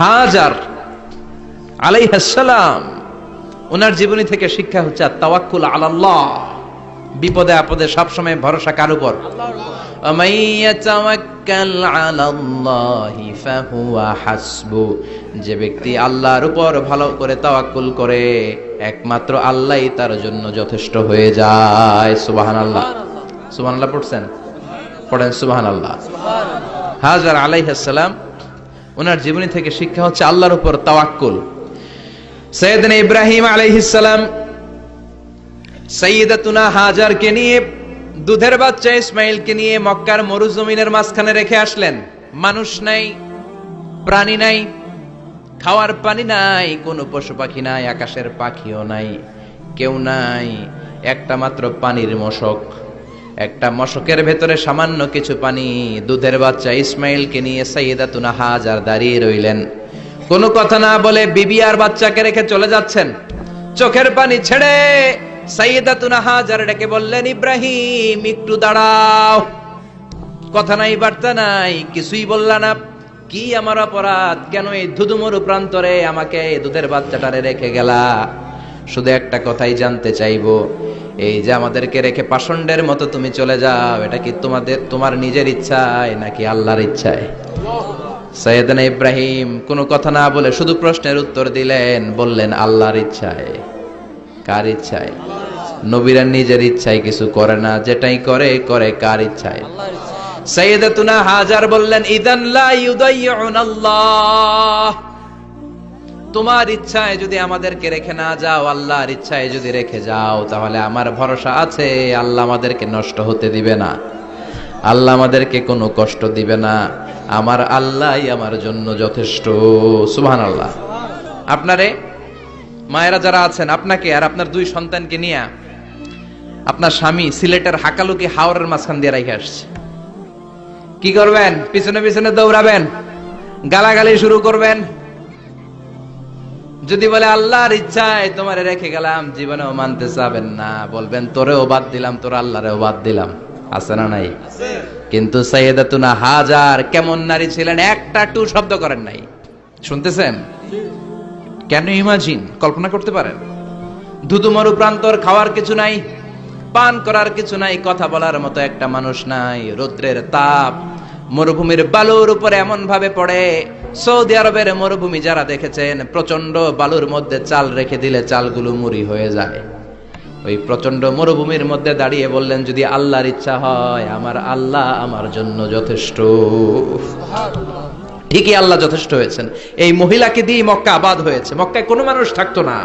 হাজার আলাইহিস সালাম ওনার জীবনী থেকে শিক্ষা হচ্ছে তাওয়াক্কুল আলাল্লাহ, বিপদে আপদে সবসময় ভরসা কার উপর? আমাইয়াতাওয়াক্কাল আলাল্লাহি ফাহুয়া হাসবু, যে ব্যক্তি আল্লাহর উপর ভালো করে তাওয়াক্কুল করে একমাত্র আল্লাহই তার জন্য যথেষ্ট হয়ে যায়। সুবহানাল্লাহ। সুবহানাল্লাহ পড়ছেন? পড়েন সুবহানাল্লাহ। হাজার আলাইহিস সালাম ওনার জীবনী থেকে শিক্ষা হচ্ছে আল্লাহর উপর তাওয়াক্কুল। সাইয়েদনা ইব্রাহিম আলাইহিস সালাম সাইয়্যিদাতুনা হাজারকে নিয়ে, দুধের বাচ্চা ইসমাইলকে নিয়ে মক্কার মরুজমিনের মাঝখানে রেখে আসলেন। মানুষ নাই, প্রাণী নাই, খাওয়ার পানি নাই, কোনো পশু পাখি নাই, আকাশের পাখিও নাই, কেউ নাই, একটা মাত্র পানির মশক। একটা মশকের ভেতরে সামান্য কিছু পানি। দুধের বাচ্চা ইসমাইলকে নিয়ে সাইয়্যিদাতুনা হাজার দাঁড়িয়ে রইলেন। কোনো কথা না বলে বিবি আর বাচ্চাকে রেখে চলে যাচ্ছেন। চোখের পানি ছেড়ে সাইয়্যিদাতুনা হাজার ডেকে বললেন, ইব্রাহিম একটু দাঁড়াও। কথা নাই, বার্তা নাই, কিছুই বললা না। কি আমার অপরাধ? কেন এই ধুধুমরু প্রান্তরে আমাকে দুধের বাচ্চাটারে রেখে গেলা? শুধু একটা কথাই জানতে চাইবো, এই যে আমাদেরকে রেখে পাষণ্ডের মতো তুমি চলে যাও, এটা কি তোমার নিজের ইচ্ছায় নাকি আল্লাহর ইচ্ছায়? সাইয়েদনা ইব্রাহিম কোনো কথা না বলে শুধু প্রশ্নের উত্তর দিলেন, বললেন আল্লাহর ইচ্ছায়। কার ইচ্ছায়? নবীরা নিজের ইচ্ছায় কিছু করে না, যেটাই করে করে কার ইচ্ছায়? সাইয়্যিদাতুনা হাজার বললেন, ইদান লা ইউদাইয়ুনাল্লাহ, তোমার ইচ্ছায় যদি আমাদেরকে রেখে না যাও, আল্লাহর ইচ্ছায় যদি রেখে যাও, তাহলে আমার ভরসা আছে আল্লাহ আমাদেরকে নষ্ট হতে দিবে না, আল্লাহ আমাদেরকে কোনো কষ্ট দিবে না, আমার আল্লাহই আমার জন্য যথেষ্ট। সুবহানাল্লাহ। আপনারে মায়েরা যারা আছেন, আপনাকে আর আপনার দুই সন্তানকে নিয়ে আপনার স্বামী সিলেটের হাকালুকি হাওরের মাঝখান দিয়ে রেখে আসছে। কি করবেন? পিছনে পিছনে দৌড়াবেন, গালাগালি শুরু করবেন। যদি বলে আল্লাহর ইচ্ছায় তোমারে রেখে গেলাম, জীবনেও মানতে চাবেন না, বলবেন তোরেও বাদ দিলাম, তোর আল্লাহরেও বাদ দিলাম। আছে না নাই? কিন্তু সাইয়্যিদাতুনা হাজার কেমন নারী ছিলেন, একটা টু শব্দ করেন নাই। শুনতেছেন? কেন ইমাজিন, কল্পনা করতে পারেন? ধুধুমরু প্রান্তর, খাওয়ার কিছু নাই, পান করার কিছু নাই, কথা বলার মতো একটা মানুষ নাই, রৌদ্রের তাপ মরুভূমির বালুর উপরে এমন ভাবে পড়ে। সৌদি আরবের মরুভূমি যারা দেখেছেন, প্রচন্ড বালুর মধ্যে চাল রেখে দিলে চালগুলো মুড়ি হয়ে যায়। ওই প্রচন্ড মরুভূমির মধ্যে দাঁড়িয়ে বললেন, যদি আল্লাহর ইচ্ছা হয়, আমার আল্লাহ আমার জন্য যথেষ্ট। ঠিকই আল্লাহ যথেষ্ট হয়েছেন। এই মহিলাকে দিয়ে মক্কা আবাদ হয়েছে। মক্কায় কোনো মানুষ থাকতো না।